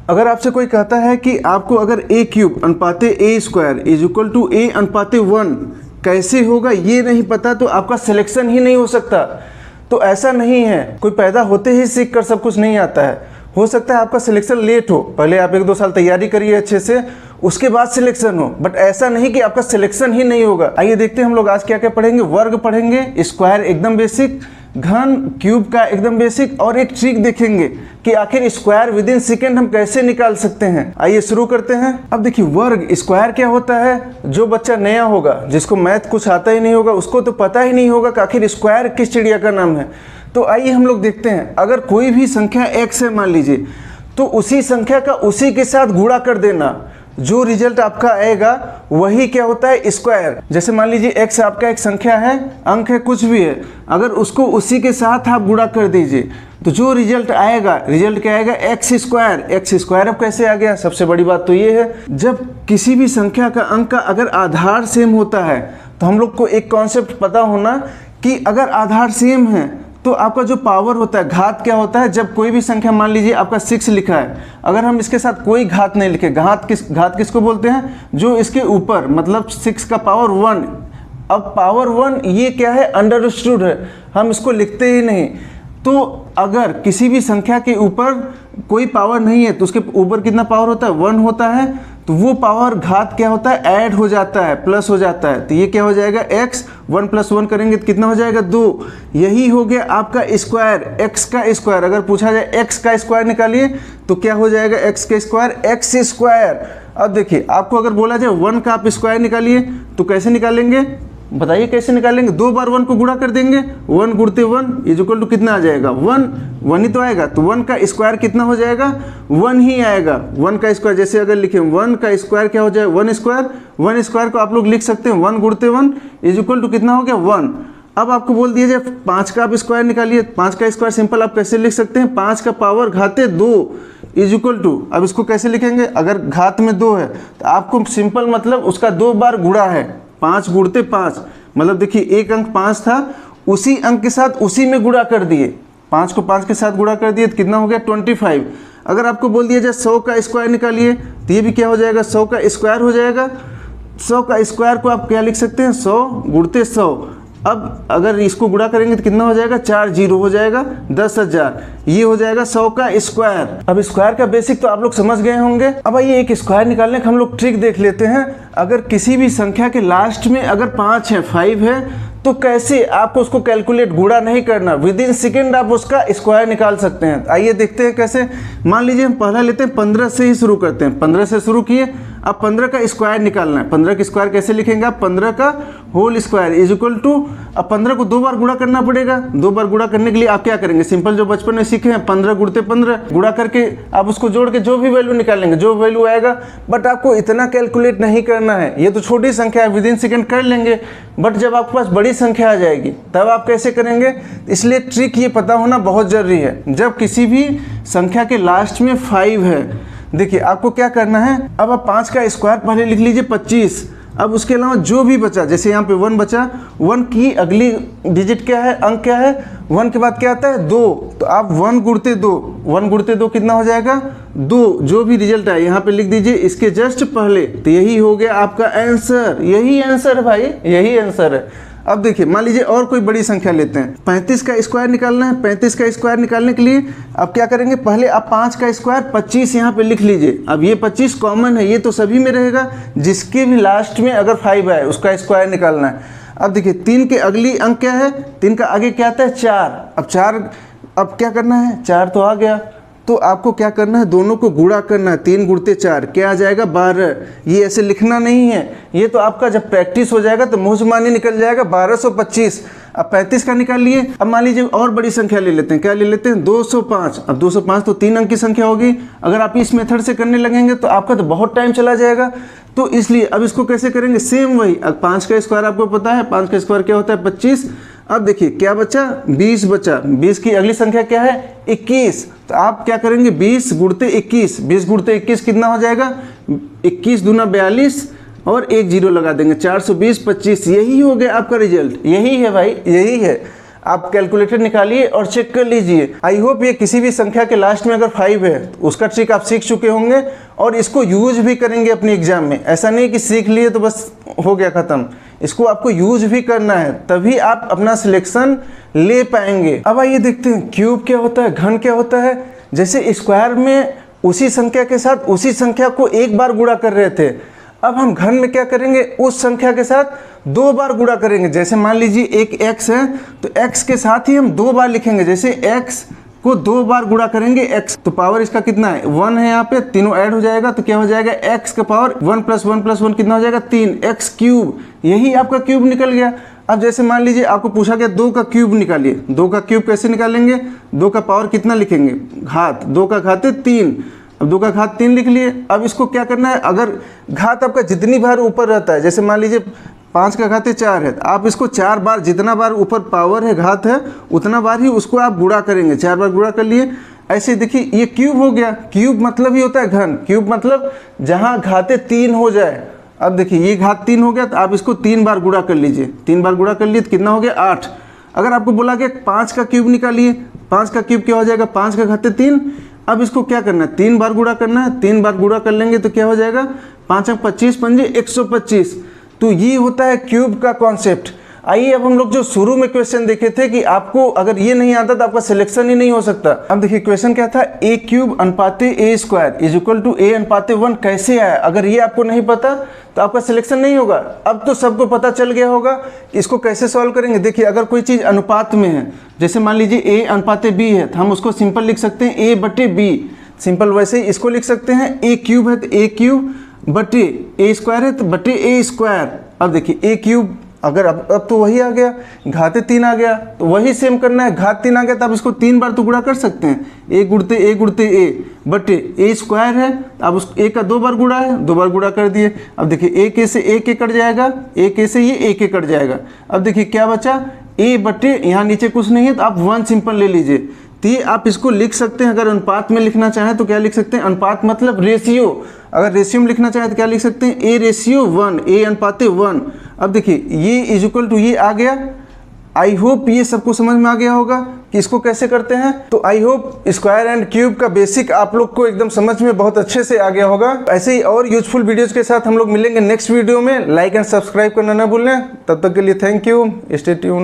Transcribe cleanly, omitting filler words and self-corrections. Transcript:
अगर आपसे कोई कहता है कि आपको अगर a क्यूब अनुपाते a square is equal to a अनुपाते 1 कैसे होगा ये नहीं पता तो आपका सिलेक्शन ही नहीं हो सकता। तो ऐसा नहीं है, कोई पैदा होते ही सीख कर सब कुछ नहीं आता है। हो सकता है आपका सिलेक्शन लेट हो, पहले आप 1-2 साल तैयारी करिए अच्छे से, उसके बाद सिलेक्शन हो, बट ऐसा नहीं कि आपका सिलेक्शन ही नहीं होगा। आइए देखते हैं हम लोग आज क्या क्या पढ़ेंगे। वर्ग पढ़ेंगे, स्क्वायर एकदम बेसिक, घन क्यूब का एकदम बेसिक, और एक ट्रिक देखेंगे कि आखिर स्क्वायर विद इन सेकेंड हम कैसे निकाल सकते हैं। आइए शुरू करते हैं। अब देखिए वर्ग स्क्वायर क्या होता है, जो बच्चा नया होगा, जिसको मैथ कुछ आता ही नहीं होगा, उसको तो पता ही नहीं होगा कि आखिर स्क्वायर किस चिड़िया का नाम है। तो आइए हम लोग देखते हैं। अगर कोई भी संख्या x है मान लीजिए, तो उसी संख्या का उसी के साथ गुणा कर देना, जो रिजल्ट आपका आएगा वही क्या होता है स्क्वायर। जैसे मान लीजिए x आपका एक संख्या है, अंक है, कुछ भी है, अगर उसको उसी के साथ आप गुणा कर दीजिए तो जो रिजल्ट आएगा, रिजल्ट क्या आएगा x स्क्वायर। x स्क्वायर अब कैसे आ गया, सबसे बड़ी बात तो ये है, जब किसी भी संख्या का अंक का अगर आधार सेम होता है तो हम लोग को एक कॉन्सेप्ट पता होना कि अगर आधार सेम है तो आपका जो पावर होता है, घात क्या होता है। जब कोई भी संख्या मान लीजिए आपका 6 लिखा है, अगर हम इसके साथ कोई घात नहीं लिखे, घात किसको बोलते हैं, जो इसके ऊपर, मतलब 6 का पावर 1। अब पावर 1 ये क्या है, अंडरस्टूड है, हम इसको लिखते ही नहीं। तो अगर किसी भी संख्या के ऊपर कोई पावर नहीं है तो उसके ऊपर कितना पावर होता है, 1 होता है, तो वो पावर घात क्या होता है, ऐड हो जाता है, प्लस हो जाता है। तो ये क्या हो जाएगा x, 1 + 1 करेंगे तो कितना हो जाएगा 2। यही हो गया आपका स्क्वायर, x का स्क्वायर। अगर पूछा जाए x का स्क्वायर निकालिए तो क्या हो जाएगा x का स्क्वायर, x स्क्वायर। अब देखिए आपको अगर बोला जाए 1 का आप स्क्वायर निकालिए तो कैसे निकालेंगे, बताइए कैसे निकालेंगे। 2 बार 1 को गुणा कर देंगे, 1 गुणते 1 इज इक्वल टू कितना आ जाएगा, 1 ही तो आएगा। तो 1 का स्क्वायर कितना हो जाएगा, 1 ही आएगा। 1 का स्क्वायर जैसे अगर लिखें 1 का स्क्वायर क्या हो जाए, 1 स्क्वायर। 1 स्क्वायर को आप लोग लिख सकते हैं 1 गुणते 1 इज इक्वल टू कितना हो गया, 1। अब आपको बोल दिया जाए 5 का आप स्क्वायर निकालिए। 5 का स्क्वायर सिंपल आप कैसे लिख सकते हैं, 5 का पावर घाते 2 इज इक्वल टू, अब इसको कैसे लिखेंगे, अगर घात में 2 है तो आपको सिंपल मतलब उसका 2 बार गुणा है, 5 गुणते 5, मतलब देखिए एक अंक 5 था, उसी अंक के साथ उसी में गुणा कर दिए, 5 को 5 के साथ गुणा कर दिए तो कितना हो गया 25। अगर आपको बोल दिया जाए 100 का स्क्वायर निकालिए तो ये भी क्या हो जाएगा, 100 का स्क्वायर हो जाएगा। 100 का स्क्वायर को आप क्या लिख सकते हैं, 100 गुणते 100। अब अगर इसको गुणा करेंगे तो कितना हो जाएगा, 4 जीरो हो जाएगा, 10,000। ये हो जाएगा 100 का स्क्वायर। अब स्क्वायर का बेसिक तो आप लोग समझ गए होंगे। अब आइए एक स्क्वायर निकालने का हम लोग ट्रिक देख लेते हैं। अगर किसी भी संख्या के लास्ट में अगर 5 है, 5 है, तो कैसे आपको उसको कैलकुलेट, गुणा नहीं करना, विद इन सेकेंड आप उसका स्क्वायर निकाल सकते हैं। आइए देखते हैं कैसे। मान लीजिए हम पहला लेते हैं 15 से ही शुरू करते हैं। 15 से शुरू किए, अब 15 का स्क्वायर निकालना है। 15 का स्क्वायर कैसे लिखेंगे आप, 15 का whole square is equal to, अब 15 को 2 बार गुणा करना पड़ेगा। 2 बार गुणा करने के लिए आप क्या करेंगे, सिंपल जो बचपन में सीखे हैं 15 गुणते 15, गुणा करके आप उसको जोड़ के जो भी वैल्यू निकालेंगे, जो वैल्यू आएगा। बट आपको इतना कैलकुलेट नहीं करना है, ये तो छोटी संख्या है, विद इन सेकेंड कर लेंगे। बट जब आपके पास बड़ी संख्या आ जाएगी तब आप कैसे करेंगे, इसलिए ट्रिक ये पता होना बहुत ज़रूरी है। जब किसी भी संख्या के लास्ट में 5 है, देखिए आपको क्या करना है, अब आप 5 का स्क्वायर पहले लिख लीजिए 25। अब उसके अलावा जो भी बचा, जैसे यहाँ पे 1 बचा, 1 की अगली डिजिट क्या है, अंक क्या है, 1 के बाद क्या आता है 2, तो आप 1 गुणते 2, 1 गुणते 2 कितना हो जाएगा 2। जो भी रिजल्ट आए यहाँ पे लिख दीजिए इसके जस्ट पहले। तो यही हो गया आपका आंसर, यही आंसर है भाई, यही आंसर है। अब देखिए मान लीजिए और कोई बड़ी संख्या लेते हैं, 35 का स्क्वायर निकालना है। 35 का स्क्वायर निकालने के लिए अब क्या करेंगे, पहले आप 5 का स्क्वायर 25 यहाँ पे लिख लीजिए। अब ये 25 कॉमन है, ये तो सभी में रहेगा, जिसके भी लास्ट में अगर 5 है उसका स्क्वायर निकालना है। अब देखिए 3 के अगली अंक क्या है, 3 का आगे क्या आता है 4। अब 4, अब क्या करना है, 4 तो आ गया, तो आपको क्या करना है, दोनों को गुणा करना है। 3 गुणते 4 क्या आ जाएगा 12। ये ऐसे लिखना नहीं है, ये तो आपका जब प्रैक्टिस हो जाएगा तो मुँह से मानी निकल जाएगा 1225। अब 35 का निकाल लिए। अब मान लीजिए और बड़ी संख्या ले लेते हैं, क्या ले लेते हैं 205। अब 205 तो 3 अंक की संख्या होगी। अगर आप इस मेथड से करने लगेंगे तो आपका तो बहुत टाइम चला जाएगा। तो इसलिए अब इसको कैसे करेंगे, सेम वही। अब 5 का स्क्वायर आपको पता है, 5 का स्क्वायर क्या होता है 25। अब देखिए क्या बचा, 20 बचा। 20 की अगली संख्या क्या है 21। तो आप क्या करेंगे 20 गुणते 21, 20 गुणते 21 कितना हो जाएगा 21 दूना 42 और 1 जीरो लगा देंगे, 420 25। यही हो गया आपका रिजल्ट, यही है भाई, यही है। आप कैलकुलेटर निकालिए और चेक कर लीजिए। आई होप ये किसी भी संख्या के लास्ट में अगर 5 है तो उसका ट्रिक आप सीख चुके होंगे और इसको यूज भी करेंगे अपने एग्जाम में। ऐसा नहीं कि सीख लिए तो बस हो गया ख़त्म, इसको आपको यूज भी करना है, तभी आप अपना सिलेक्शन ले पाएंगे। अब आइए देखते हैं क्यूब क्या होता है, घन क्या होता है। जैसे स्क्वायर में उसी संख्या के साथ उसी संख्या को एक बार गुणा कर रहे थे, अब हम घन में क्या करेंगे, उस संख्या के साथ 2 बार गुणा करेंगे। जैसे मान लीजिए एक x है तो x के साथ ही हम 2 बार लिखेंगे। जैसे x को 2 बार गुणा करेंगे x, तो पावर इसका कितना है 1 है, यहाँ पे तीनों ऐड हो जाएगा तो क्या हो जाएगा x का पावर 1 + 1 + 1 कितना हो जाएगा 3, x क्यूब। यही आपका क्यूब निकल गया। अब जैसे मान लीजिए आपको पूछा गया 2 का क्यूब निकालिए, 2 का क्यूब कैसे निकालेंगे, 2 का पावर कितना लिखेंगे, घात, 2 का घात है 3, अब 2 का घात 3 लिख लिए। अब इसको क्या करना है, अगर घात आपका जितनी बार ऊपर रहता है, जैसे मान लीजिए 5 का घात 4 है, तो आप इसको 4 बार, जितना बार ऊपर पावर है घात है उतना बार ही उसको आप गुणा करेंगे। 4 बार गुणा कर लिए। ऐसे देखिए ये क्यूब हो गया। क्यूब मतलब ही होता है घन, क्यूब मतलब जहाँ घाते 3 हो जाए। अब देखिए ये घात 3 हो गया तो आप इसको 3 बार गुणा कर लीजिए, 3 बार गुणा कर लिए तो कितना हो गया 8। अगर आपको बोला गया 5 का क्यूब निकालिए, 5 का क्यूब क्या हो जाएगा 5 का घाते 3। अब इसको क्या करना है 3 बार गुणा करना है, 3 बार गुणा कर लेंगे तो क्या हो जाएगा 5 × 25 = 125। तो ये होता है क्यूब का कॉन्सेप्ट। आइए अब हम लोग जो शुरू में क्वेश्चन देखे थे कि आपको अगर ये नहीं आता तो आपका सिलेक्शन ही नहीं हो सकता। अब देखिए क्वेश्चन क्या था, a³ अनुपाते a² = a अनुपाते 1 कैसे आया। अगर ये आपको नहीं पता तो आपका सिलेक्शन नहीं होगा। अब तो सबको पता चल गया होगा कि इसको कैसे सॉल्व करेंगे। देखिए अगर कोई चीज़ अनुपात में है, जैसे मान लीजिए a अनुपाते b है तो हम उसको सिंपल लिख सकते हैं a/b। सिंपल वैसे ही इसको लिख सकते हैं, a³ है तो a³ / a² है तो /a²। अब देखिए a³ अगर अब तो वही आ गया, घाते 3 आ गया तो वही सेम करना है। घात 3 आ गया तो आप इसको 3 बार तो गुणा कर सकते हैं, a × a बटे a² है, अब उस a का 2 बार गुणा है, 2 बार गुणा कर दिए। अब देखिए a से a कट जाएगा, a से ये a कट जाएगा। अब देखिए क्या बचा a बटे, यहाँ नीचे कुछ नहीं है तो आप 1 सिंपल ले लीजिए। तो ये आप इसको लिख सकते हैं। अगर अनुपात में लिखना चाहें तो क्या लिख सकते हैं, अनुपात मतलब रेशियो। अगर रेशियो में लिखना चाहें तो क्या लिख सकते हैं, a/1, a अनुपाते 1। अब देखिए ये = ये आ गया। आई होप ये सबको समझ में आ गया होगा कि इसको कैसे करते हैं। तो I hope square and cube का बेसिक आप लोग को एकदम समझ में बहुत अच्छे से आ गया होगा। ऐसे ही और यूजफुल वीडियोज़ के साथ हम लोग मिलेंगे नेक्स्ट वीडियो में। लाइक एंड सब्सक्राइब करना ना भूलें। तब तक के लिए थैंक यू, स्टे ट्यून्ड।